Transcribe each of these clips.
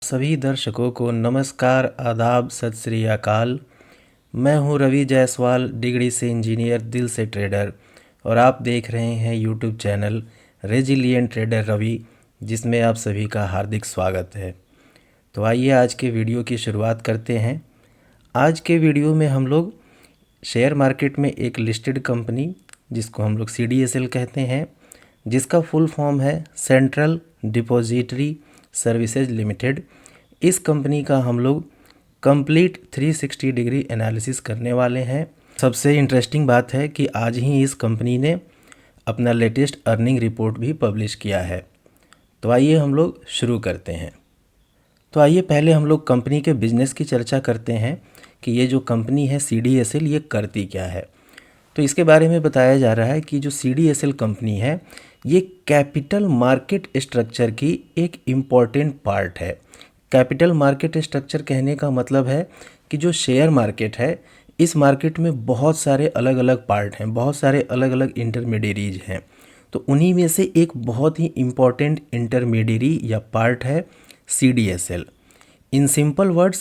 सभी दर्शकों को नमस्कार, आदाब, सत श्री अकाल। मैं हूं रवि जायसवाल, डिग्री से इंजीनियर, दिल से ट्रेडर, और आप देख रहे हैं YouTube channel resilient trader Ravi, जिसमें आप सभी का हार्दिक स्वागत है। तो आइए आज के वीडियो की शुरुआत करते हैं। आज के वीडियो में हम लोग शेयर मार्केट में एक लिस्टेड कंपनी, जिसको हम लोग CDSL कहते हैं, जिसका फुल फॉर्म है सेंट्रल डिपॉजिटरी सर्विसेज लिमिटेड। इस कंपनी का हम लोग कंप्लीट 360 डिग्री एनालिसिस करने वाले हैं। सबसे इंटरेस्टिंग बात है कि आज ही इस कंपनी ने अपना लेटेस्ट अर्निंग रिपोर्ट भी पब्लिश किया है। तो आइए हम लोग शुरू करते हैं। तो आइए पहले हम लोग कंपनी के बिजनेस की चर्चा करते हैं कि ये जो कंपनी है CDSL, ये करती क्या है। तो इसके बारे में बताया जा रहा है कि जो CDSL कंपनी है, ये कैपिटल मार्केट स्ट्रक्चर की एक इम्पॉर्टेंट पार्ट है। कैपिटल मार्केट स्ट्रक्चर कहने का मतलब है कि जो शेयर मार्केट है, इस मार्केट में बहुत सारे अलग अलग पार्ट हैं, बहुत सारे अलग अलग इंटरमीडियरीज हैं। तो उन्हीं में से एक बहुत ही इम्पॉर्टेंट इंटरमीडियरी या पार्ट है CDSL। In simple words,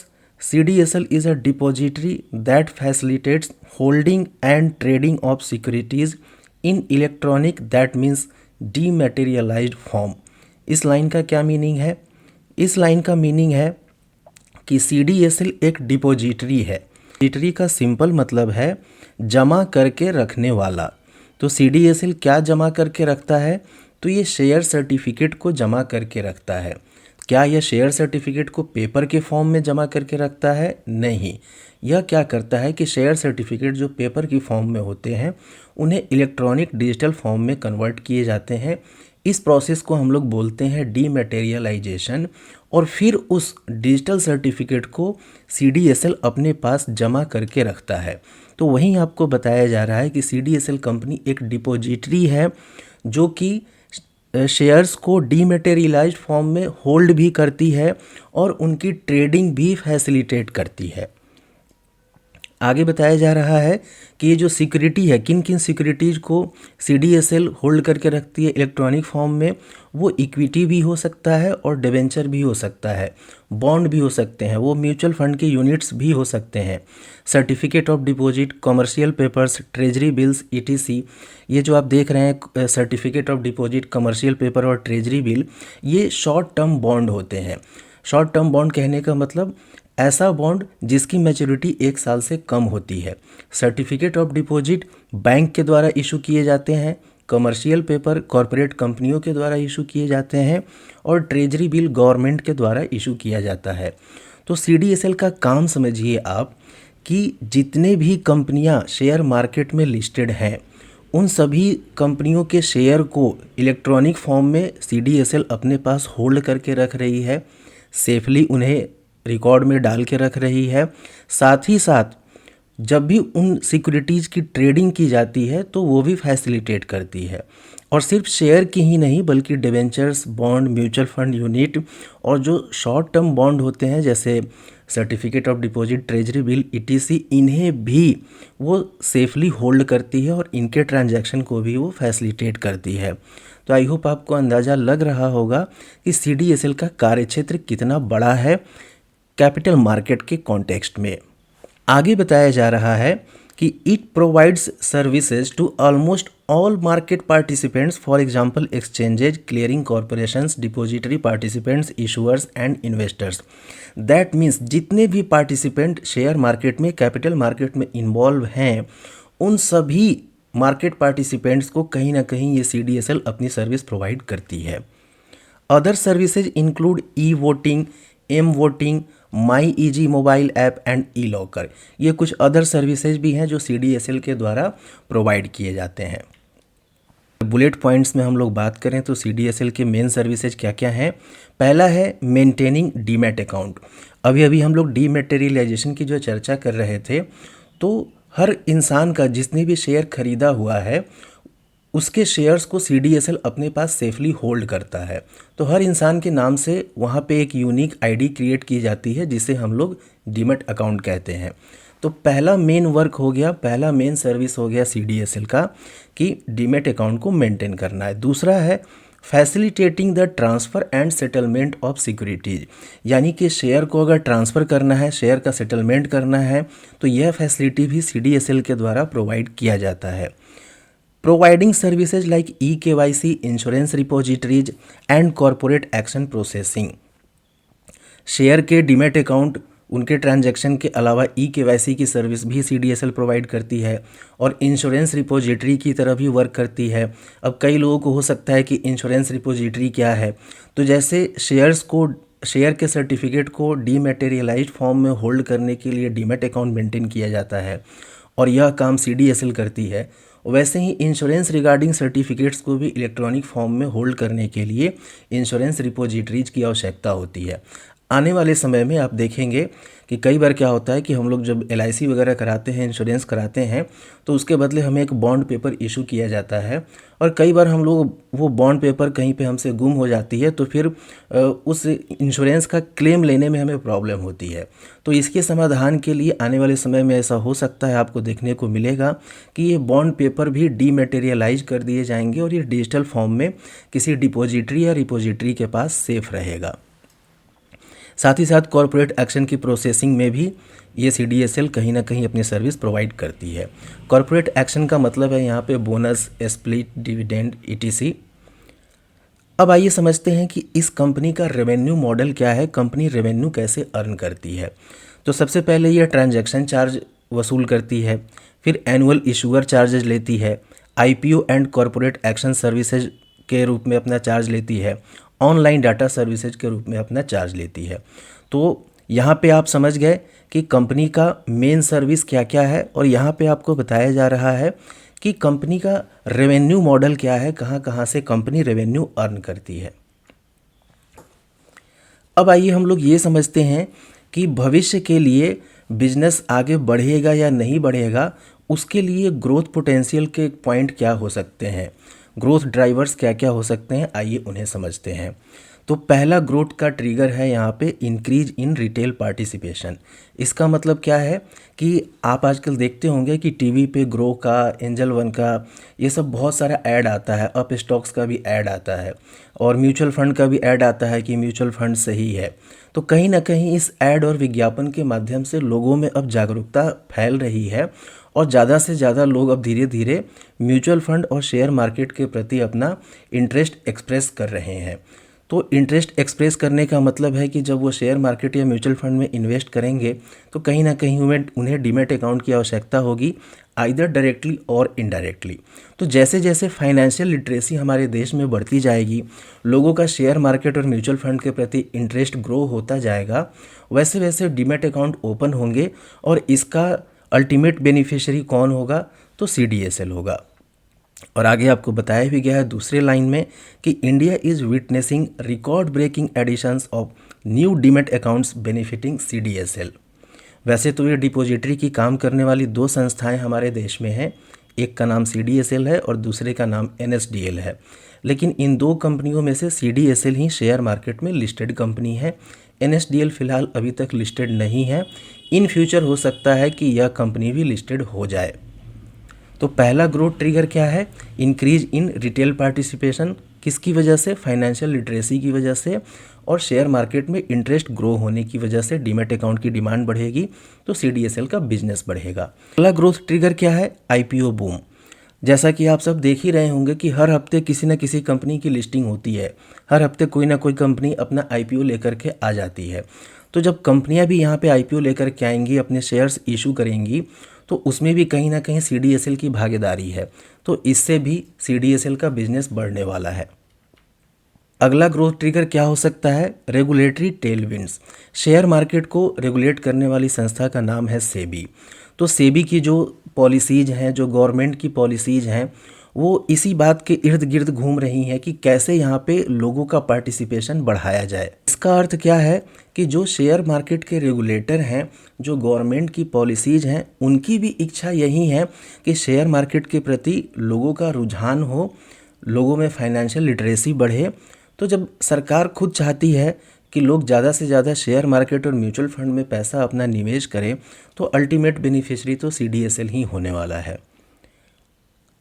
CDSL is a depository that facilitates holding and trading of securities in electronic, that means dematerialized form। इस लाइन का क्या मीनिंग है? इस लाइन का मीनिंग है कि CDSL एक डिपॉजिटरी है। डिपॉजिटरी का सिंपल मतलब है जमा करके रखने वाला। तो CDSL क्या जमा करके रखता है? तो ये शेयर सर्टिफिकेट को जमा करके रखता है। क्या यह शेयर सर्टिफिकेट को पेपर के फॉर्म में जमा करके रखता है? नहीं। यह क्या करता है कि शेयर सर्टिफिकेट जो पेपर की फॉर्म में होते हैं, उन्हें इलेक्ट्रॉनिक डिजिटल फॉर्म में कन्वर्ट किए जाते हैं। इस प्रोसेस को हम लोग बोलते हैं डीमैटेरियलाइजेशन। और फिर उस डिजिटल सर्टिफिकेट को CDSL अपने पास जमा करके रखता है। तो वहीं आपको बताया जा रहा है कि CDSL कंपनी एक डिपॉजिटरी है जो कि शेयर्स को डीमैटेरियलाइज्ड फॉर्म में होल्ड भी करती है और उनकी ट्रेडिंग भी फैसिलिटेट करती है। आगे बताया जा रहा है कि ये जो सिक्योरिटी है, किन किन सिक्योरिटीज़ को CDSL होल्ड करके रखती है इलेक्ट्रॉनिक फॉर्म में, वो इक्विटी भी हो सकता है और डिबेंचर भी हो सकता है, बॉन्ड भी हो सकते हैं, वो म्यूचुअल फंड के यूनिट्स भी हो सकते हैं, certificate of deposit, commercial papers, treasury bills, ETC। ये जो आप देख रहे हैं certificate of deposit, commercial paper और ट्रेजरी बिल, ये शॉर्ट टर्म बॉन्ड होते हैं। शॉर्ट टर्म बॉन्ड कहने का मतलब ऐसा बॉन्ड जिसकी मैच्योरिटी 1 साल से कम होती है। सर्टिफिकेट ऑफ डिपॉजिट बैंक के द्वारा इशू किए जाते हैं, कमर्शियल पेपर कॉरपोरेट कंपनियों के द्वारा इशू किए जाते हैं, और ट्रेजरी बिल गवर्नमेंट के द्वारा इशू किया जाता है। तो CDSL का काम समझिए आप कि जितने भी कंपनियां शेयर मार्केट में लिस्टेड हैं, उन सभी कंपनियों के शेयर को इलेक्ट्रॉनिक फॉर्म में CDSL अपने पास होल्ड करके रख रही है, सेफली उन्हें रिकॉर्ड में डाल के रख रही है। साथ ही साथ जब भी उन सिक्योरिटीज़ की ट्रेडिंग की जाती है तो वो भी फैसिलिटेट करती है। और सिर्फ शेयर की ही नहीं, बल्कि debentures, bond, mutual fund unit और जो शॉर्ट टर्म बॉन्ड होते हैं जैसे certificate of deposit, treasury bill, ETC, इन्हें भी वो सेफली होल्ड करती है और इनके ट्रांजैक्शन को भी वो फैसिलिटेट करती है। तो आई होप आपको अंदाज़ा लग रहा होगा कि CDSL का कार्यक्षेत्र कितना बड़ा है कैपिटल मार्केट के कॉन्टेक्स्ट में। आगे बताया जा रहा है कि it provides services to almost all market participants, for example exchanges, clearing corporations, depository participants, issuers and investors. That means जितने भी पार्टिसिपेंट शेयर मार्केट में, कैपिटल मार्केट में इन्वॉल्व हैं, उन सभी मार्केट पार्टिसिपेंट्स को कहीं ना कहीं ये CDSL अपनी सर्विस प्रोवाइड करती है। Other services include e voting, m voting, my EG mobile app and e locker. ये कुछ अदर सर्विसेज भी हैं जो CDSL के द्वारा प्रोवाइड किए जाते हैं। बुलेट पॉइंट्स में हम लोग बात करें तो CDSL के मेन सर्विसेज क्या क्या हैं। पहला है मेंटेनिंग डीमैट अकाउंट। अभी हम लोग डीमैटेरियलाइजेशन की जो चर्चा कर रहे थे, तो हर इंसान का जिसने भी शेयर खरीदा हुआ है, उसके शेयर्स को CDSL अपने पास सेफली होल्ड करता है। तो हर इंसान के नाम से वहाँ पे एक यूनिक ID क्रिएट की जाती है, जिसे हम लोग डीमैट अकाउंट कहते हैं। तो पहला मेन वर्क हो गया, पहला मेन सर्विस हो गया CDSL का कि डीमैट अकाउंट को मेंटेन करना है। दूसरा है facilitating the transfer and settlement of securities, यानी कि शेयर को अगर ट्रांसफ़र करना है, शेयर का सेटलमेंट करना है, तो यह फैसिलिटी भी CDSL के द्वारा प्रोवाइड किया जाता है। Providing services like eKYC, insurance repositories and corporate action processing. Share के डीमैट अकाउंट, उनके ट्रांजैक्शन के अलावा eKYC की सर्विस भी CDSL प्रोवाइड करती है और इंश्योरेंस रिपोजिटरी की तरह भी वर्क करती है। अब कई लोगों को हो सकता है कि इंश्योरेंस रिपोजिटरी क्या है, तो जैसे शेयर के सर्टिफिकेट को डीमैटेरियलाइज्ड फॉर्म में होल्ड करने के लिए डीमैट अकाउंट मेंटेन किया जाता है और यह काम CDSL करती है, वैसे ही इंश्योरेंस रिगार्डिंग सर्टिफिकेट्स को भी इलेक्ट्रॉनिक फॉर्म में होल्ड करने के लिए इंश्योरेंस रिपोजिटरीज की आवश्यकता होती है। आने वाले समय में आप देखेंगे कि कई बार क्या होता है कि हम लोग जब LIC वगैरह कराते हैं, इंश्योरेंस कराते हैं, तो उसके बदले हमें एक बॉन्ड पेपर इशू किया जाता है और कई बार हम लोग वो बॉन्ड पेपर कहीं पे हमसे गुम हो जाती है, तो फिर उस इंश्योरेंस का क्लेम लेने में हमें प्रॉब्लम होती है। तो इसके समाधान के लिए आने वाले समय में ऐसा हो सकता है, आपको देखने को मिलेगा कि ये बॉन्ड पेपर भी डीमैटेरियलाइज कर दिए जाएंगे और ये डिजिटल फॉर्म में किसी डिपॉजिटरी या रिपोजिटरी के पास सेफ रहेगा। साथ ही साथ कॉरपोरेट एक्शन की प्रोसेसिंग में भी ये CDSL कहीं ना कहीं अपनी सर्विस प्रोवाइड करती है। कॉरपोरेट एक्शन का मतलब है यहाँ पे बोनस, स्प्लिट, डिविडेंड, ETC। अब आइए समझते हैं कि इस कंपनी का रेवेन्यू मॉडल क्या है, कंपनी रेवेन्यू कैसे अर्न करती है। तो सबसे पहले ये ट्रांजैक्शन चार्ज वसूल करती है, फिर एनुअल इशूअर चार्जेज लेती है, IPO and corporate action services के रूप में अपना चार्ज लेती है, ऑनलाइन डाटा सर्विसेज के रूप में अपना चार्ज लेती है। तो यहाँ पे आप समझ गए कि कंपनी का मेन सर्विस क्या क्या है और यहाँ पे आपको बताया जा रहा है कि कंपनी का रेवेन्यू मॉडल क्या है, कहाँ कहाँ से कंपनी रेवेन्यू अर्न करती है। अब आइए हम लोग ये समझते हैं कि भविष्य के लिए बिजनेस आगे बढ़ेगा या नहीं बढ़ेगा, उसके लिए ग्रोथ पोटेंशियल के पॉइंट क्या हो सकते हैं, ग्रोथ ड्राइवर्स क्या क्या हो सकते हैं, आइए उन्हें समझते हैं। तो पहला ग्रोथ का ट्रिगर है यहाँ पे इंक्रीज इन रिटेल पार्टिसिपेशन। इसका मतलब क्या है कि आप आजकल देखते होंगे कि टीवी पे ग्रो का, एंजल वन का, ये सब बहुत सारा ऐड आता है, अप स्टॉक्स का भी ऐड आता है और म्यूचुअल फंड का भी ऐड आता है कि म्यूचुअल फंड सही है। तो कहीं ना कहीं इस ऐड और विज्ञापन के माध्यम से लोगों में अब जागरूकता फैल रही है और ज़्यादा से ज़्यादा लोग अब धीरे धीरे म्यूचुअल फंड और शेयर मार्केट के प्रति अपना इंटरेस्ट एक्सप्रेस कर रहे हैं। तो इंटरेस्ट एक्सप्रेस करने का मतलब है कि जब वो शेयर मार्केट या म्यूचुअल फंड में इन्वेस्ट करेंगे तो कहीं ना कहीं उन्हें डीमैट अकाउंट की आवश्यकता होगी, आइदर डायरेक्टली और इनडायरेक्टली। तो जैसे जैसे फाइनेंशियल लिटरेसी हमारे देश में बढ़ती जाएगी, लोगों का शेयर मार्केट और म्यूचुअल फंड के प्रति इंटरेस्ट ग्रो होता जाएगा, वैसे वैसे डीमैट अकाउंट ओपन होंगे और इसका अल्टीमेट बेनिफिशियरी कौन होगा, तो CDSL होगा। और आगे आपको बताया भी गया है दूसरे लाइन में कि India is witnessing record breaking additions of new demat accounts benefiting CDSL। वैसे तो ये डिपॉजिटरी की काम करने वाली दो संस्थाएं हमारे देश में हैं, एक का नाम CDSL है और दूसरे का नाम NSDL है, लेकिन इन दो कंपनियों में से CDSL ही शेयर मार्केट में लिस्टेड कंपनी है। NSDL फिलहाल अभी तक लिस्टेड नहीं है, इन फ्यूचर हो सकता है कि यह कंपनी भी लिस्टेड हो जाए। तो पहला ग्रोथ ट्रिगर क्या है, इंक्रीज इन रिटेल पार्टिसिपेशन। किसकी वजह से, फाइनेंशियल लिटरेसी की वजह से और शेयर मार्केट में इंटरेस्ट ग्रो होने की वजह से डीमैट अकाउंट की डिमांड बढ़ेगी तो CDSL का बिजनेस बढ़ेगा। अगला ग्रोथ ट्रिगर क्या है, IPO बूम। जैसा कि आप सब देख ही रहे होंगे कि हर हफ्ते किसी न किसी कंपनी की लिस्टिंग होती है, हर हफ्ते कोई ना कोई कंपनी अपना IPO लेकर के आ जाती है। तो जब कंपनियां भी यहाँ पे IPO लेकर के आएंगी, अपने शेयर्स इशू करेंगी, तो उसमें भी कहीं ना कहीं CDSL की भागीदारी है, तो इससे भी CDSL का बिजनेस बढ़ने वाला है। अगला ग्रोथ ट्रिगर क्या हो सकता है, रेगुलेटरी टेलविंड्स। शेयर मार्केट को रेगुलेट करने वाली संस्था का नाम है सेबी। तो सेबी की जो पॉलिसीज़ हैं, जो गवर्नमेंट की पॉलिसीज़ हैं, वो इसी बात के इर्द गिर्द घूम रही हैं कि कैसे यहाँ पे लोगों का पार्टिसिपेशन बढ़ाया जाए। इसका अर्थ क्या है कि जो शेयर मार्केट के रेगुलेटर हैं, जो गवर्नमेंट की पॉलिसीज़ हैं, उनकी भी इच्छा यही है कि शेयर मार्केट के प्रति लोगों का रुझान हो, लोगों में फाइनेंशियल लिटरेसी बढ़े। तो जब सरकार खुद चाहती है कि लोग ज़्यादा से ज़्यादा शेयर मार्केट और म्यूचुअल फंड में पैसा अपना निवेश करें, तो अल्टीमेट बेनिफिशियरी तो CDSL ही होने वाला है।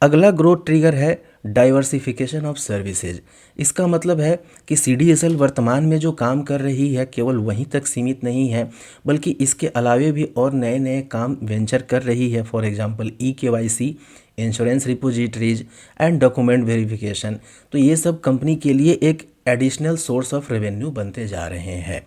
अगला ग्रोथ ट्रिगर है डाइवर्सिफिकेशन ऑफ सर्विसेज। इसका मतलब है कि CDSL वर्तमान में जो काम कर रही है केवल वहीं तक सीमित नहीं है, बल्कि इसके अलावे भी और नए नए काम वेंचर कर रही है। For example eKYC, insurance repositories and document verification. तो ये सब कंपनी के लिए एक एडिशनल सोर्स ऑफ रेवेन्यू बनते जा रहे हैं।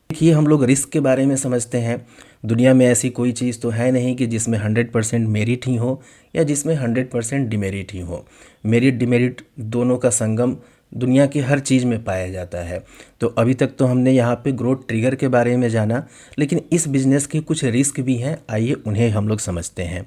देखिए, हम लोग रिस्क के बारे में समझते हैं। दुनिया में ऐसी कोई चीज़ तो है नहीं कि जिसमें 100% मेरिट ही हो या जिसमें 100% डिमेरिट ही हो। मेरिट डिमेरिट दोनों का संगम दुनिया की हर चीज़ में पाया जाता है। तो अभी तक तो हमने यहाँ पे ग्रोथ ट्रिगर के बारे में जाना, लेकिन इस बिज़नेस के कुछ रिस्क भी हैं, आइए उन्हें हम लोग समझते हैं।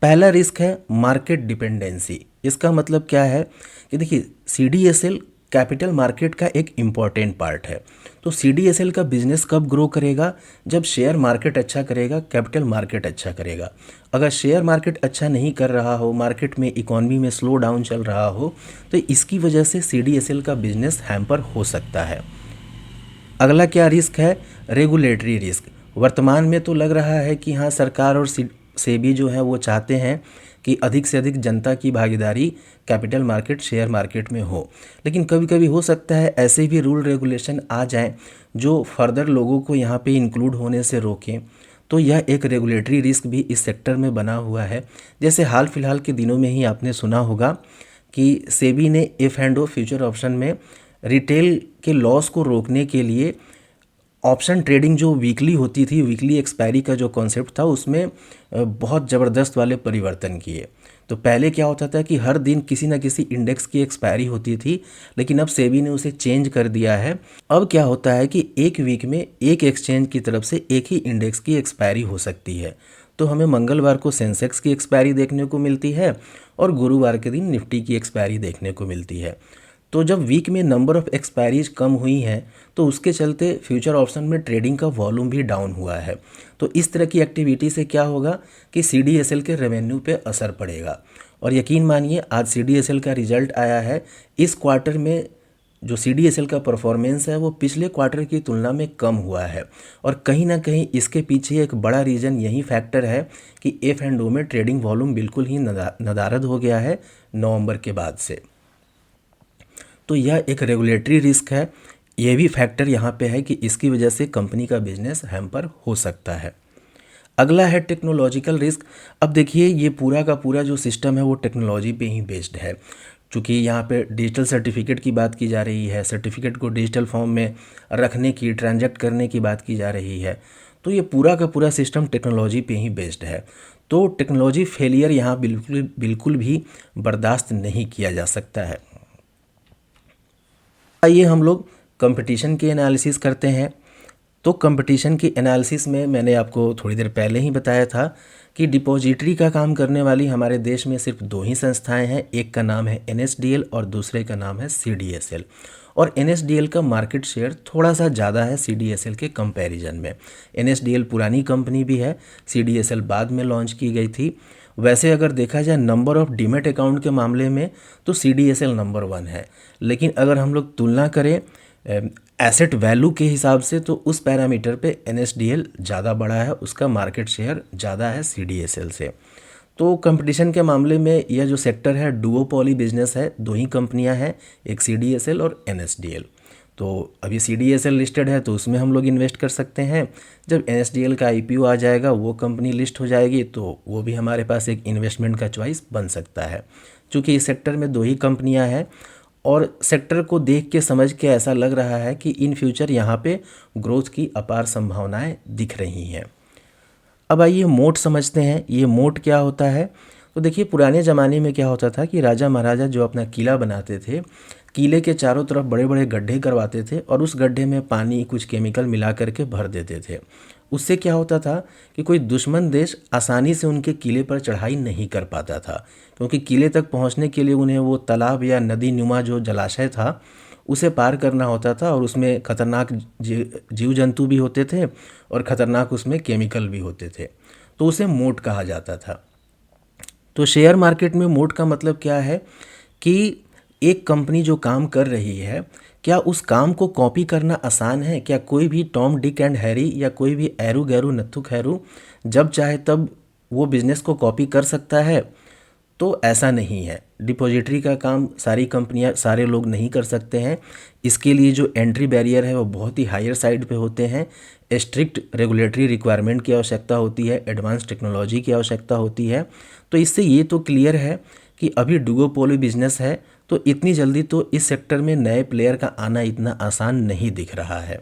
पहला रिस्क है मार्केट डिपेंडेंसी। इसका मतलब क्या है कि देखिए, CDSL कैपिटल मार्केट का एक इम्पॉर्टेंट पार्ट है। तो CDSL का बिजनेस कब ग्रो करेगा? जब शेयर मार्केट अच्छा करेगा, कैपिटल मार्केट अच्छा करेगा। अगर शेयर मार्केट अच्छा नहीं कर रहा हो, मार्केट में इकोनॉमी में स्लो डाउन चल रहा हो, तो इसकी वजह से CDSL का बिजनेस हैम्पर हो सकता है। अगला क्या रिस्क है? Regulatory risk. वर्तमान में तो लग रहा है कि हाँ, सरकार और सेबी जो है वो चाहते हैं कि अधिक से अधिक जनता की भागीदारी कैपिटल मार्केट, शेयर मार्केट में हो, लेकिन कभी कभी हो सकता है ऐसे भी रूल रेगुलेशन आ जाएं जो फर्दर लोगों को यहाँ पे इंक्लूड होने से रोकें। तो यह एक रेगुलेटरी रिस्क भी इस सेक्टर में बना हुआ है। जैसे हाल फिलहाल के दिनों में ही आपने सुना होगा कि सेबी ने F&O फ्यूचर ऑप्शन में रिटेल के लॉस को रोकने के लिए ऑप्शन ट्रेडिंग जो वीकली होती थी, वीकली एक्सपायरी का जो कॉन्सेप्ट था, उसमें बहुत ज़बरदस्त वाले परिवर्तन किए। तो पहले क्या होता था कि हर दिन किसी न किसी इंडेक्स की एक्सपायरी होती थी, लेकिन अब सेबी ने उसे चेंज कर दिया है। अब क्या होता है कि एक वीक में एक एक्सचेंज की तरफ से एक ही इंडेक्स की एक्सपायरी हो सकती है। तो हमें मंगलवार को सेंसेक्स की एक्सपायरी देखने को मिलती है और गुरुवार के दिन निफ्टी की एक्सपायरी देखने को मिलती है। तो जब वीक में नंबर ऑफ़ एक्सपायरीज कम हुई हैं, तो उसके चलते फ्यूचर ऑप्शन में ट्रेडिंग का वॉल्यूम भी डाउन हुआ है। तो इस तरह की एक्टिविटी से क्या होगा कि CDSL के रेवेन्यू पे असर पड़ेगा। और यकीन मानिए, आज CDSL का रिजल्ट आया है। इस क्वार्टर में जो CDSL का परफॉर्मेंस है वो पिछले क्वार्टर की तुलना में कम हुआ है, और कहीं ना कहीं इसके पीछे एक बड़ा रीज़न यही फैक्टर है कि F&O में ट्रेडिंग वॉल्यूम बिल्कुल ही नदारद हो गया है नवंबर के बाद से। तो यह एक रेगुलेटरी रिस्क है। यह भी फैक्टर यहाँ पे है कि इसकी वजह से कंपनी का बिजनेस हैम्पर हो सकता है। अगला है टेक्नोलॉजिकल रिस्क। अब देखिए, ये पूरा का पूरा जो सिस्टम है वो टेक्नोलॉजी पे ही बेस्ड है। चूँकि यहाँ पे डिजिटल सर्टिफिकेट की बात की जा रही है, सर्टिफिकेट को डिजिटल फॉर्म में रखने की, ट्रांजैक्ट करने की बात की जा रही है, तो ये पूरा का पूरा सिस्टम टेक्नोलॉजी पे ही बेस्ड है। तो टेक्नोलॉजी फेलियर यहाँ बिल्कुल भी बर्दाश्त नहीं किया जा सकता है। आइए हम लोग कंपटीशन की एनालिसिस करते हैं। तो कंपटीशन की एनालिसिस में मैंने आपको थोड़ी देर पहले ही बताया था कि डिपॉजिटरी का काम करने वाली हमारे देश में सिर्फ दो ही संस्थाएं हैं। एक का नाम है NSDL और दूसरे का नाम है CDSL। और NSDL का मार्केट शेयर थोड़ा सा ज़्यादा है CDSL के कंपैरिजन में। NSDL पुरानी कंपनी भी है, CDSL बाद में लॉन्च की गई थी। वैसे अगर देखा जाए नंबर ऑफ़ डीमैट अकाउंट के मामले में तो CDSL नंबर 1 है, लेकिन अगर हम लोग तुलना करें एसेट वैल्यू के हिसाब से तो उस पैरामीटर पे NSDL ज़्यादा बड़ा है, उसका मार्केट शेयर ज़्यादा है CDSL से। तो कंपटीशन के मामले में यह जो सेक्टर है डुओपोली बिजनेस है, दो ही कंपनियां हैं, एक CDSL और NSDL। तो अभी CDSL लिस्टेड है तो उसमें हम लोग इन्वेस्ट कर सकते हैं। जब NSDL का IPO आ जाएगा, वो कंपनी लिस्ट हो जाएगी, तो वो भी हमारे पास एक इन्वेस्टमेंट का चॉइस बन सकता है। चूँकि इस सेक्टर में दो ही कंपनियाँ हैं और सेक्टर को देख के समझ के ऐसा लग रहा है कि इन फ्यूचर यहाँ पे ग्रोथ की अपार संभावनाएं दिख रही हैं। अब आइए मोट समझते हैं। ये मोट क्या होता है? तो देखिए, पुराने ज़माने में क्या होता था कि राजा महाराजा जो अपना किला बनाते थे, किले के चारों तरफ बड़े बड़े गड्ढे करवाते थे और उस गड्ढे में पानी, कुछ केमिकल मिला करके भर देते थे। उससे क्या होता था कि कोई दुश्मन देश आसानी से उनके किले पर चढ़ाई नहीं कर पाता था, क्योंकि किले तक पहुंचने के लिए उन्हें वो तालाब या नदी नुमा जो जलाशय था उसे पार करना होता था, और उसमें खतरनाक जीव जंतु भी होते थे और ख़तरनाक उसमें केमिकल भी होते थे। तो उसे मोट कहा जाता था। तो शेयर मार्केट में मोट का मतलब क्या है कि एक कंपनी जो काम कर रही है, क्या उस काम को कॉपी करना आसान है? क्या कोई भी टॉम डिक एंड हैरी या कोई भी एरू गैरू नत्थु खैरू जब चाहे तब वो बिज़नेस को कॉपी कर सकता है? तो ऐसा नहीं है, डिपॉजिटरी का काम सारी कंपनियां, सारे लोग नहीं कर सकते हैं। इसके लिए जो एंट्री बैरियर है वो बहुत ही हायर साइड पे होते हैं। स्ट्रिक्ट रेगुलेटरी रिक्वायरमेंट की आवश्यकता होती है, एडवांस टेक्नोलॉजी की आवश्यकता होती है। तो इससे ये तो क्लियर है कि अभी डुओपोली बिजनेस है, तो इतनी जल्दी तो इस सेक्टर में नए प्लेयर का आना इतना आसान नहीं दिख रहा है।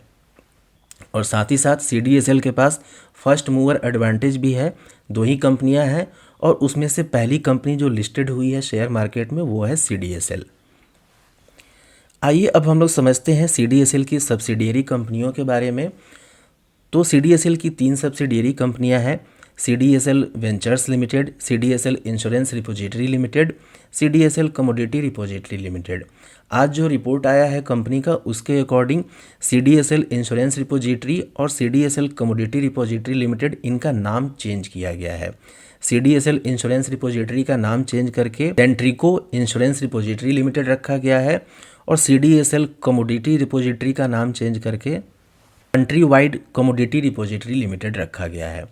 और साथ ही साथ CDSL के पास फर्स्ट मूवर एडवांटेज भी है। 2 ही कंपनियां हैं और उसमें से पहली कंपनी जो लिस्टेड हुई है शेयर मार्केट में वो है CDSL। आइए अब हम लोग समझते हैं CDSL की सब्सिडियरी कंपनियों के बारे में। तो CDSL की 3 सब्सिडियरी कंपनियां हैं, CDSL ventures limited, CDSL insurance repository limited, CDSL commodity repository limited. आज जो रिपोर्ट आया है कंपनी का उसके अकॉर्डिंग CDSL इंश्योरेंस रिपोजिटरी और CDSL कमोडिटी रिपोजिटरी लिमिटेड इनका नाम चेंज किया गया है। CDSL इंश्योरेंस रिपोजिटरी का नाम चेंज करके सेंट्रिको इंश्योरेंस रिपोजिटरी लिमिटेड रखा गया है और CDSL कमोडिटी रिपोजिटरी का नाम चेंज करके country wide commodity repository limited रखा गया है।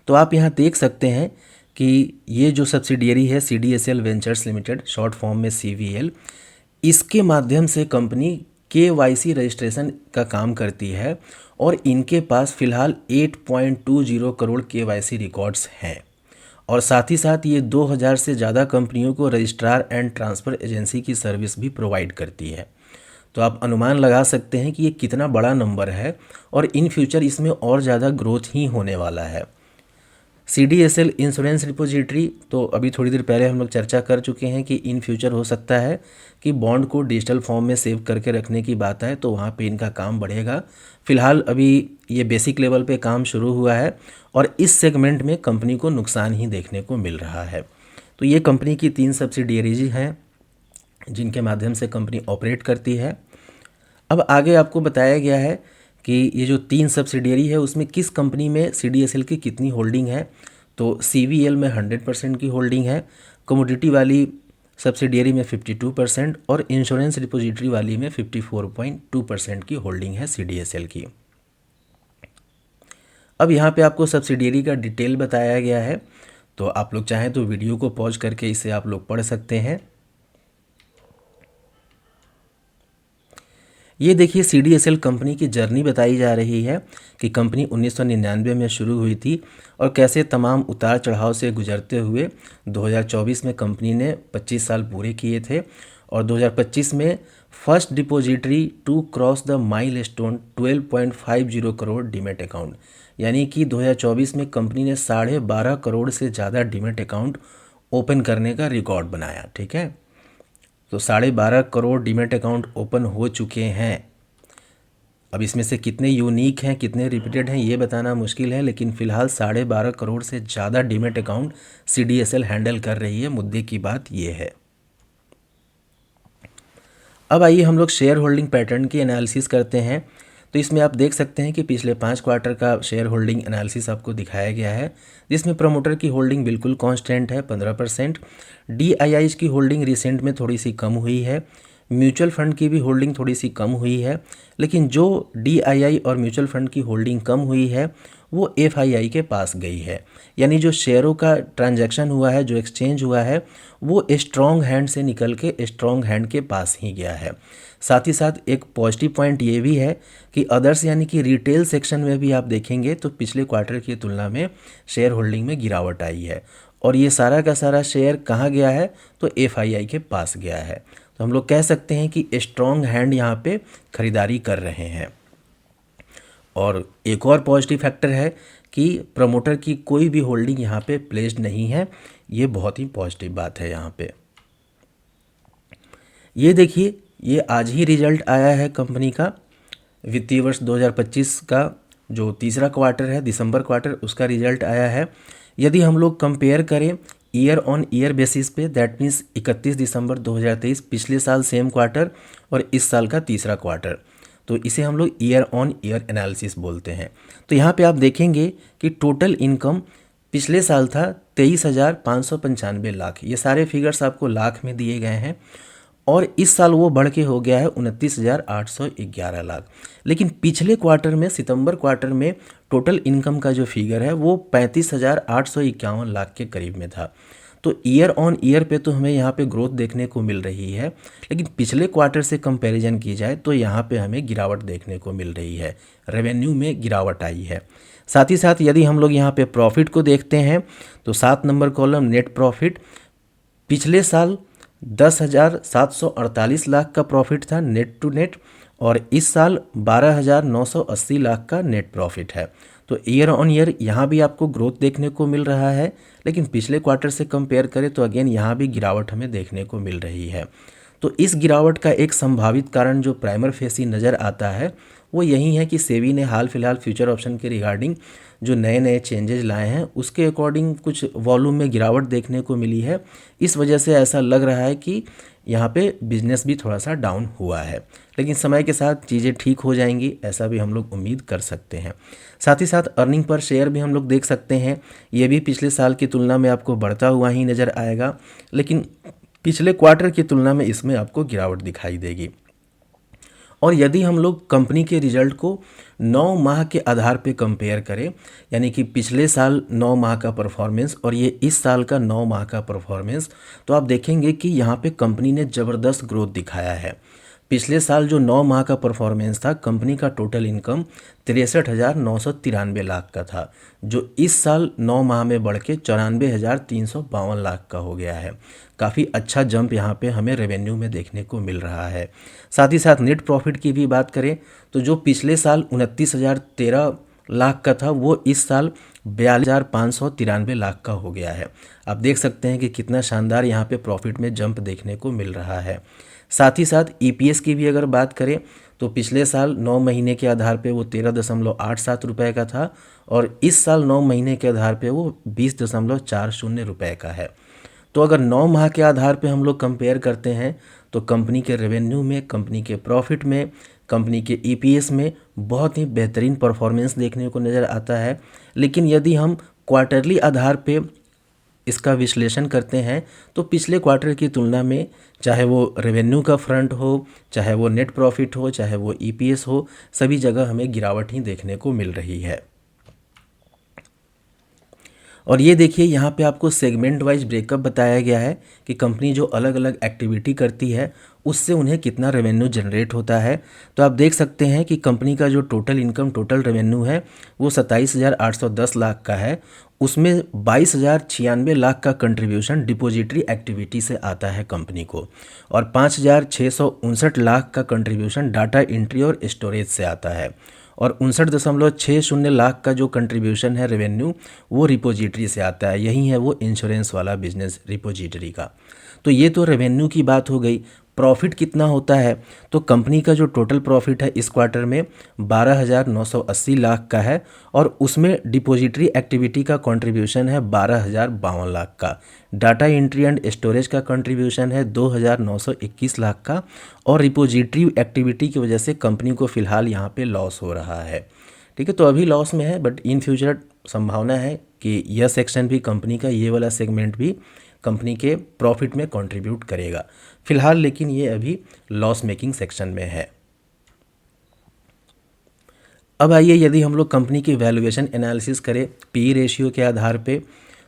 तो आप यहाँ देख सकते हैं कि ये जो सब्सिडियरी है CDSL ventures limited, short form में CVL, इसके माध्यम से कंपनी KYC रजिस्ट्रेशन का काम करती है और इनके पास फ़िलहाल 8.20 करोड़ KYC रिकॉर्ड्स हैं। और साथ ही साथ ये 2000 से ज़्यादा कंपनियों को रजिस्ट्रार एंड ट्रांसफ़र एजेंसी की सर्विस भी प्रोवाइड करती है। तो आप अनुमान लगा सकते हैं कि ये कितना बड़ा नंबर है और इन फ्यूचर इसमें और ज़्यादा ग्रोथ ही होने वाला है। CDSL इंश्योरेंस रिपोजिटरी, तो अभी थोड़ी देर पहले हम लोग चर्चा कर चुके हैं कि इन फ्यूचर हो सकता है कि बॉन्ड को डिजिटल फॉर्म में सेव करके रखने की बात है, तो वहाँ पे इनका काम बढ़ेगा। फ़िलहाल अभी ये बेसिक लेवल पे काम शुरू हुआ है और इस सेगमेंट में कंपनी को नुकसान ही देखने को मिल रहा है। तो ये कंपनी की 3 सब्सिडियरीज हैं जिनके माध्यम से कंपनी ऑपरेट करती है। अब आगे आपको बताया गया है कि ये जो 3 सब्सिडियरी है उसमें किस कंपनी में CDSL की कितनी होल्डिंग है। तो CVL में 100% की होल्डिंग है, कमोडिटी वाली सब्सिडियरी में 52% और इंश्योरेंस रिपोजिटरी वाली में 54.2% की होल्डिंग है CDSL की। अब यहाँ पे आपको सब्सिडियरी का डिटेल बताया गया है, तो आप लोग चाहें तो वीडियो को पॉज करके इसे आप लोग पढ़ सकते हैं। ये देखिए CDSL कंपनी की जर्नी बताई जा रही है कि कंपनी 1999 में शुरू हुई थी और कैसे तमाम उतार चढ़ाव से गुजरते हुए 2024 में कंपनी ने 25 साल पूरे किए थे और 2025 में first depository to cross the milestone 12.50 crore demat account, यानी कि 2024 में कंपनी ने 12.5 करोड़ से ज़्यादा डीमैट अकाउंट ओपन करने का रिकॉर्ड बनाया। ठीक है, तो 12.5 करोड़ डीमैट अकाउंट ओपन हो चुके हैं। अब इसमें से कितने यूनिक हैं, कितने रिपीटेड हैं ये बताना मुश्किल है, लेकिन फ़िलहाल 12.5 करोड़ से ज़्यादा डीमैट अकाउंट CDSL हैंडल कर रही है। मुद्दे की बात ये है। अब आइए हम लोग शेयर होल्डिंग पैटर्न की एनालिसिस करते हैं। तो इसमें आप देख सकते हैं कि पिछले 5 क्वार्टर का शेयर होल्डिंग एनालिसिस आपको दिखाया गया है, जिसमें प्रमोटर की होल्डिंग बिल्कुल कांस्टेंट है 15%। DIIs की होल्डिंग रिसेंट में थोड़ी सी कम हुई है, म्यूचुअल फंड की भी होल्डिंग थोड़ी सी कम हुई है, लेकिन जो DII और म्यूचुअल फंड की होल्डिंग कम हुई है वो FII के पास गई है। यानी जो शेयरों का ट्रांजैक्शन हुआ है, जो एक्सचेंज हुआ है, वो स्ट्रॉन्ग हैंड से निकल के स्ट्रॉन्ग हैंड के पास ही गया है। साथ ही साथ एक पॉजिटिव पॉइंट ये भी है कि अदर्स यानी कि रिटेल सेक्शन में भी आप देखेंगे तो पिछले क्वार्टर की तुलना में शेयर होल्डिंग में गिरावट आई है और ये सारा का सारा शेयर कहाँ गया है, तो FII के पास गया है। तो हम लोग कह सकते हैं कि स्ट्रॉन्ग हैंड यहाँ पे खरीदारी कर रहे हैं। और एक और पॉजिटिव फैक्टर है कि प्रमोटर की कोई भी होल्डिंग यहाँ पे प्लेस्ड नहीं है। ये बहुत ही पॉजिटिव बात है यहाँ पे। ये देखिए, ये आज ही रिजल्ट आया है कंपनी का वित्तीय वर्ष 2025 का जो तीसरा क्वार्टर है, दिसंबर क्वार्टर, उसका रिजल्ट आया है। यदि हम लोग कंपेयर करें ईयर ऑन ईयर बेसिस पे, दैट मीन्स 31 दिसंबर 2023, पिछले साल सेम क्वार्टर और इस साल का तीसरा क्वार्टर, तो इसे हम लोग ईयर ऑन ईयर एनालिसिस बोलते हैं। तो यहाँ पे आप देखेंगे कि टोटल इनकम पिछले साल था 23,595 लाख। ये सारे फिगर्स आपको लाख में दिए गए हैं और इस साल वो बढ़ के हो गया है 29,811 लाख। लेकिन पिछले क्वार्टर में, सितंबर क्वार्टर में, टोटल इनकम का जो फिगर है वो 35,851 लाख के करीब में था। तो तो ईयर ऑन ईयर पे तो हमें यहाँ पे ग्रोथ देखने को मिल रही है, लेकिन पिछले क्वार्टर से कंपैरिजन की जाए तो यहाँ पे हमें गिरावट देखने को मिल रही है, रेवेन्यू में गिरावट आई है। साथ ही साथ यदि हम लोग यहाँ पे प्रॉफिट को देखते हैं तो 7 नंबर कॉलम नेट प्रॉफिट, पिछले साल 10,748 लाख का प्रॉफिट था नेट टू नेट, और इस साल 12,980 लाख का नेट प्रॉफिट है। तो ईयर ऑन ईयर यहाँ भी आपको ग्रोथ देखने को मिल रहा है, लेकिन पिछले क्वार्टर से कंपेयर करें तो अगेन यहाँ भी गिरावट हमें देखने को मिल रही है। तो इस गिरावट का एक संभावित कारण जो प्राइमर फेसी नज़र आता है वो यही है कि सेबी ने हाल फिलहाल फ्यूचर ऑप्शन के रिगार्डिंग जो नए नए चेंजेज लाए हैं उसके अकॉर्डिंग कुछ वॉल्यूम में गिरावट देखने को मिली है। इस वजह से ऐसा लग रहा है कि यहाँ पे बिजनेस भी थोड़ा सा डाउन हुआ है, लेकिन समय के साथ चीज़ें ठीक हो जाएंगी, ऐसा भी हम लोग उम्मीद कर सकते हैं। साथ ही साथ अर्निंग पर शेयर भी हम लोग देख सकते हैं, ये भी पिछले साल की तुलना में आपको बढ़ता हुआ ही नज़र आएगा, लेकिन पिछले क्वार्टर की तुलना में इसमें आपको गिरावट दिखाई देगी। और यदि हम लोग कंपनी के रिजल्ट को 9 माह के आधार पे कंपेयर करें, यानी कि पिछले साल 9 माह का परफॉर्मेंस और ये इस साल का 9 माह का परफॉर्मेंस, तो आप देखेंगे कि यहाँ पे कंपनी ने ज़बरदस्त ग्रोथ दिखाया है। पिछले साल जो 9 माह का परफॉर्मेंस था, कंपनी का टोटल इनकम 63,993 लाख का था, जो इस साल 9 माह में बढ़ के 94,352 लाख का हो गया है। काफ़ी अच्छा जंप यहाँ पे हमें रेवेन्यू में देखने को मिल रहा है। साथ ही साथ नेट प्रॉफिट की भी बात करें तो जो पिछले साल 29,013 लाख का था वो इस साल 42,593 लाख का हो गया है। आप देख सकते हैं कि कितना शानदार यहाँ पे प्रॉफिट में जंप देखने को मिल रहा है। साथ ही साथ ईपीएस की भी अगर बात करें तो पिछले साल 9 महीने के आधार पे वो 13.87 रुपये का था और इस साल 9 महीने के आधार पे वो 20.40 रुपये का है। तो अगर 9 माह के आधार पे हम लोग कंपेयर करते हैं तो कंपनी के रेवेन्यू में, कंपनी के प्रॉफिट में, कंपनी के ईपीएस में बहुत ही बेहतरीन परफॉर्मेंस देखने को नज़र आता है। लेकिन यदि हम क्वार्टरली आधार पे इसका विश्लेषण करते हैं तो पिछले क्वार्टर की तुलना में चाहे वो रेवेन्यू का फ्रंट हो, चाहे वो नेट प्रॉफिट हो, चाहे वो ईपीएस हो, सभी जगह हमें गिरावट ही देखने को मिल रही है। और ये देखिए यहाँ पे आपको सेगमेंट वाइज ब्रेकअप बताया गया है कि कंपनी जो अलग अलग एक्टिविटी करती है उससे उन्हें कितना रेवेन्यू जनरेट होता है। तो आप देख सकते हैं कि कंपनी का जो टोटल इनकम, टोटल रेवेन्यू है वो 27,810 लाख का है, उसमें 22,096 लाख का कंट्रीब्यूशन डिपॉजिटरी एक्टिविटी से आता है कंपनी को, और 5,659 लाख का कंट्रीब्यूशन डाटा एंट्री और स्टोरेज से आता है, और 59.60 लाख का जो कंट्रीब्यूशन है रेवेन्यू वो रिपोजिटरी से आता है। यही है वो इंश्योरेंस वाला बिजनेस रिपोजिटरी का। तो ये तो रेवेन्यू की बात हो गई। प्रॉफिट कितना होता है तो कंपनी का जो टोटल प्रॉफिट है इस क्वार्टर में 12,980 लाख का है, और उसमें डिपॉजिटरी एक्टिविटी का कंट्रीब्यूशन है 12,052 लाख का, डाटा एंट्री एंड स्टोरेज का कंट्रीब्यूशन है 2,921 लाख का, और रिपोजिटरी एक्टिविटी की वजह से कंपनी को फ़िलहाल यहाँ पे लॉस हो रहा है। ठीक है, तो अभी लॉस में है, बट इन फ्यूचर संभावना है कि यह सेक्शन भी कंपनी का, ये वाला सेगमेंट भी कंपनी के प्रॉफिट में कंट्रीब्यूट करेगा। फिलहाल लेकिन ये अभी लॉस मेकिंग सेक्शन में है। अब आइए यदि हम लोग कंपनी की वैल्यूएशन एनालिसिस करें पीई रेशियो के आधार पे,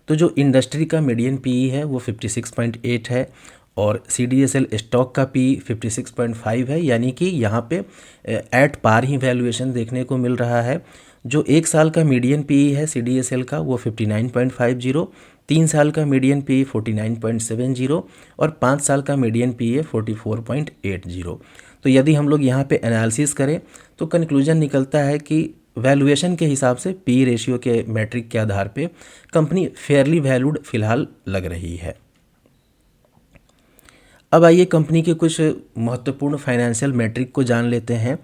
तो जो इंडस्ट्री का मीडियन पीई है वो 56.8 है, और सीडीएसएल स्टॉक का पीई 56.5 है, यानी कि यहाँ पे एट पार ही वैल्यूएशन देखने को मिल रहा है। जो 1 साल का मीडियन पीई है सीडीएसएल का वो 59.50, 3 साल का मीडियन पीई 49.70 और 5 साल का मीडियन पीई है 44.80। तो यदि हम लोग यहाँ पे एनालिसिस करें तो कंक्लूजन निकलता है कि वैल्यूएशन के हिसाब से पी रेशियो के मैट्रिक के आधार पे कंपनी फेयरली वैल्यूड फिलहाल लग रही है। अब आइए कंपनी के कुछ महत्वपूर्ण फाइनेंशियल मैट्रिक को जान लेते हैं।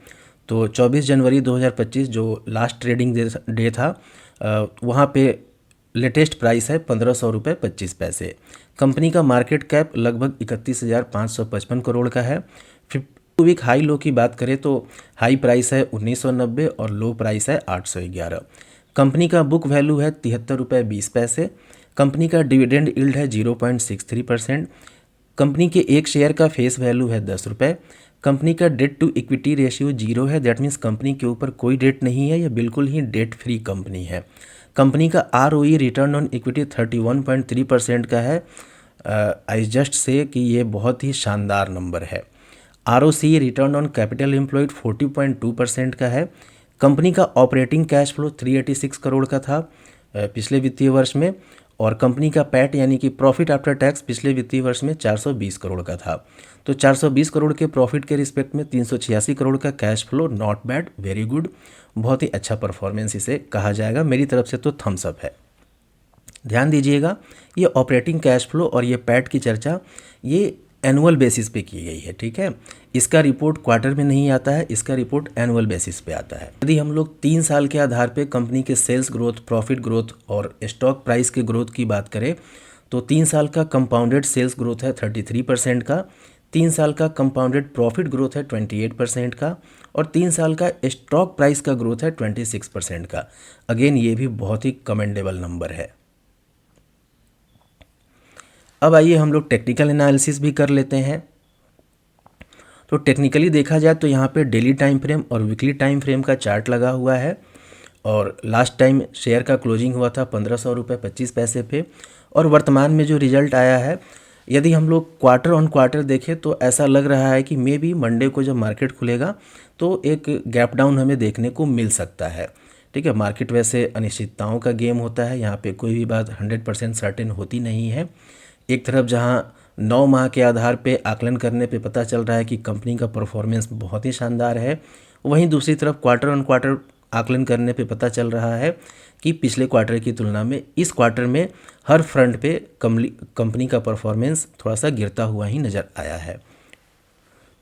तो 24 जनवरी 2025 जो लास्ट ट्रेडिंग डे था, वहाँ पे लेटेस्ट प्राइस है 1,500 रुपये 25 पैसे। कंपनी का मार्केट कैप लगभग 31,555 करोड़ का है। 52 वीक हाई लो की बात करें तो हाई प्राइस है 1,990 और लो प्राइस है 811। कंपनी का बुक वैल्यू है 73 रुपये 20 पैसे। कंपनी का डिविडेंड यील्ड है 0.63%। कंपनी के एक शेयर का फेस वैल्यू है 10 रुपये। कंपनी का डेट टू इक्विटी रेशियो 0 है, दैट मीन्स कंपनी के ऊपर कोई डेट नहीं है, यह बिल्कुल ही डेट फ्री कंपनी है। कंपनी का ROE रिटर्न ऑन इक्विटी 31.3% का है। आई जस्ट से कि ये बहुत ही शानदार नंबर है। ROC return on capital employed 40.2% का है। कंपनी का ऑपरेटिंग कैश फ्लो 386 करोड़ का था पिछले वित्तीय वर्ष में, और कंपनी का पैट यानी कि प्रॉफिट आफ्टर टैक्स पिछले वित्तीय वर्ष में 420 करोड़ का था। तो 420 करोड़ के प्रॉफिट के रिस्पेक्ट में 386 करोड़ का cash flow, not bad, very good, बहुत ही अच्छा परफॉर्मेंस इसे कहा जाएगा। मेरी तरफ से तो थम्स अप है। ध्यान दीजिएगा, ये ऑपरेटिंग कैश फ्लो और ये पैट की चर्चा ये एनुअल बेसिस पे की गई है, ठीक है। इसका रिपोर्ट क्वार्टर में नहीं आता है, इसका रिपोर्ट एनुअल बेसिस पे आता है। यदि हम लोग 3 साल के आधार पे कंपनी के सेल्स ग्रोथ, प्रॉफिट ग्रोथ और स्टॉक प्राइस के ग्रोथ की बात करें तो 3 साल का कंपाउंडेड सेल्स ग्रोथ है 33% का, 3 साल का कंपाउंडेड प्रॉफिट ग्रोथ है 28% का, और 3 साल का स्टॉक प्राइस का ग्रोथ है 26% का। अगेन ये भी बहुत ही कमेंडेबल नंबर है। अब आइए हम लोग टेक्निकल एनालिसिस भी कर लेते हैं। तो टेक्निकली देखा जाए तो यहाँ पे डेली टाइम फ्रेम और वीकली टाइम फ्रेम का चार्ट लगा हुआ है, और लास्ट टाइम शेयर का क्लोजिंग हुआ था 1500 रुपये 25 पैसे पे, और वर्तमान में जो रिजल्ट आया है, यदि हम लोग क्वार्टर ऑन क्वार्टर देखें तो ऐसा लग रहा है कि मे बी मंडे को जब मार्केट खुलेगा तो एक गैप डाउन हमें देखने को मिल सकता है, ठीक है। मार्केट वैसे अनिश्चितताओं का गेम होता है, यहाँ पे कोई भी बात 100% सर्टेन होती नहीं है। एक तरफ जहाँ 9 माह के आधार पे आकलन करने पे पता चल रहा है कि कंपनी का परफॉर्मेंस बहुत ही शानदार है, वहीं दूसरी तरफ क्वार्टर ऑन क्वार्टर आकलन करने पे पता चल रहा है कि पिछले क्वार्टर की तुलना में इस क्वार्टर में हर फ्रंट पे कंपनी का परफॉर्मेंस थोड़ा सा गिरता हुआ ही नज़र आया है।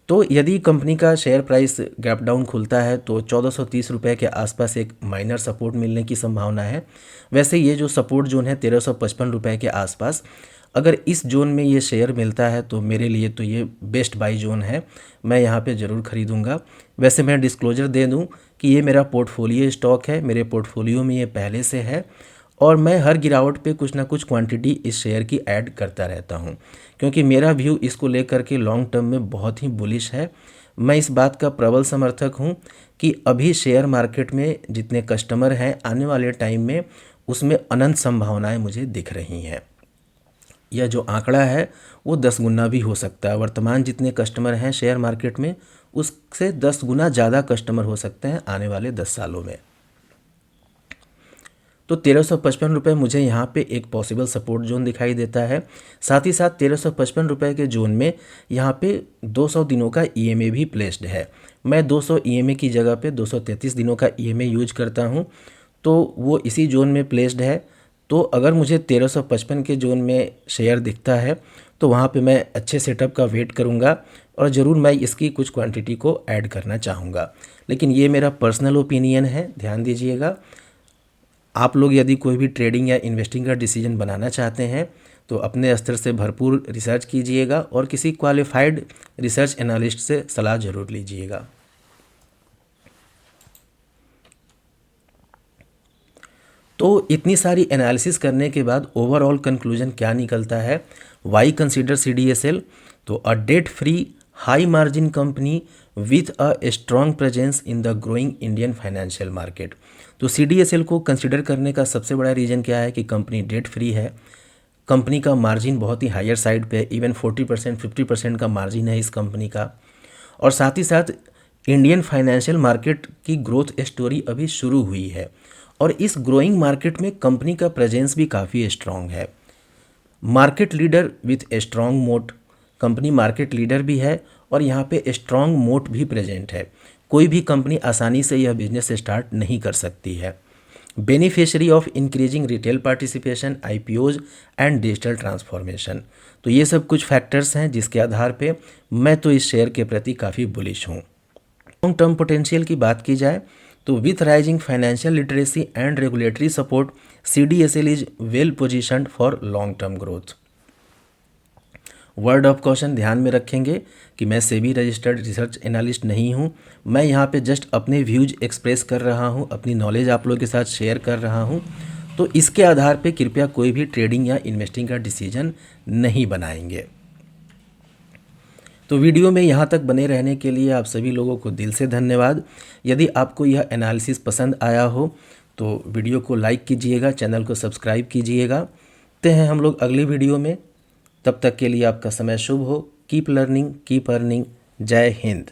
तो यदि कंपनी का शेयर प्राइस गैप डाउन खुलता है तो 1430 रुपये के आसपास एक माइनर सपोर्ट मिलने की संभावना है। वैसे ये जो सपोर्ट जोन है 1355 रुपये के आसपास, अगर इस जोन में ये शेयर मिलता है तो मेरे लिए तो ये बेस्ट बाई जोन है, मैं यहाँ पे ज़रूर ख़रीदूँगा। वैसे मैं डिस्क्लोजर दे दूँ कि ये मेरा पोर्टफोलियो स्टॉक है, मेरे पोर्टफोलियो में ये पहले से है, और मैं हर गिरावट पे कुछ ना कुछ क्वांटिटी इस शेयर की ऐड करता रहता हूँ, क्योंकि मेरा व्यू इसको लेकर के लॉन्ग टर्म में बहुत ही बुलिश है। मैं इस बात का प्रबल समर्थक हूँ कि अभी शेयर मार्केट में जितने कस्टमर हैं आने वाले टाइम में उसमें अनंत संभावनाएं मुझे दिख रही हैं। यह जो आंकड़ा है वो 10 गुना भी हो सकता है। वर्तमान जितने कस्टमर हैं शेयर मार्केट में उससे 10 गुना ज़्यादा कस्टमर हो सकते हैं आने वाले 10 सालों में। तो 1355 रुपये मुझे यहाँ पे एक पॉसिबल सपोर्ट जोन दिखाई देता है। साथ ही साथ 1355 रुपये के जोन में यहाँ पे 200 दिनों का EMA भी प्लेस्ड है। मैं 200 EMA की जगह पे 233 दिनों का EMA यूज करता हूँ, तो वो इसी जोन में प्लेस्ड है। तो अगर मुझे 1355 के जोन में शेयर दिखता है तो वहाँ पे मैं अच्छे सेटअप का वेट करूँगा, और ज़रूर मैं इसकी कुछ क्वांटिटी को ऐड करना चाहूँगा। लेकिन ये मेरा पर्सनल ओपिनियन है, ध्यान दीजिएगा। आप लोग यदि कोई भी ट्रेडिंग या इन्वेस्टिंग का डिसीजन बनाना चाहते हैं तो अपने स्तर से भरपूर रिसर्च कीजिएगा और किसी क्वालिफाइड रिसर्च एनालिस्ट से सलाह ज़रूर लीजिएगा। तो इतनी एनालिसिस एनालिसिस करने के बाद ओवरऑल कंक्लूजन क्या निकलता है? Why consider CDSL? तो a debt free high margin company with a strong presence in the growing Indian financial market. तो CDSL को कंसिडर करने का सबसे बड़ा रीज़न क्या है कि कंपनी डेट फ्री है, कंपनी का मार्जिन बहुत ही हायर साइड पे, इवन 40% 50% का मार्जिन है इस कंपनी का, और साथ ही साथ इंडियन फाइनेंशियल मार्केट की ग्रोथ स्टोरी अभी शुरू हुई है, और इस ग्रोइंग मार्केट में कंपनी का प्रेजेंस भी काफ़ी स्ट्रॉन्ग है। Market leader with a strong मोट, कंपनी मार्केट लीडर भी है और यहाँ पे स्ट्रॉन्ग मोट भी प्रेजेंट है। कोई भी कंपनी आसानी से यह बिजनेस स्टार्ट नहीं कर सकती है। Beneficiary of increasing retail participation, IPOs and digital transformation. तो ये सब कुछ फैक्टर्स हैं जिसके आधार पे मैं तो इस शेयर के प्रति काफ़ी बुलिश हूँ। लॉन्ग टर्म पोटेंशियल की बात की जाए तो with rising financial literacy and regulatory support CDSL is well positioned for long term growth. Word of caution ध्यान में रखेंगे कि मैं सेबी रजिस्टर्ड रिसर्च एनालिस्ट नहीं हूं, मैं यहां पे जस्ट अपने व्यूज एक्सप्रेस कर रहा हूं, अपनी नॉलेज आप लोगों के साथ शेयर कर रहा हूं। तो इसके आधार पे कृपया कोई भी ट्रेडिंग या इन्वेस्टिंग का डिसीजन नहीं बनाएंगे। तो वीडियो में यहाँ तक बने रहने के लिए आप सभी लोगों को दिल से धन्यवाद। यदि आपको यह एनालिसिस पसंद आया हो तो वीडियो को लाइक कीजिएगा, चैनल को सब्सक्राइब कीजिएगा। ते हैं हम लोग अगली वीडियो में। तब तक के लिए आपका समय शुभ हो। Keep learning, keep earning. जय हिंद।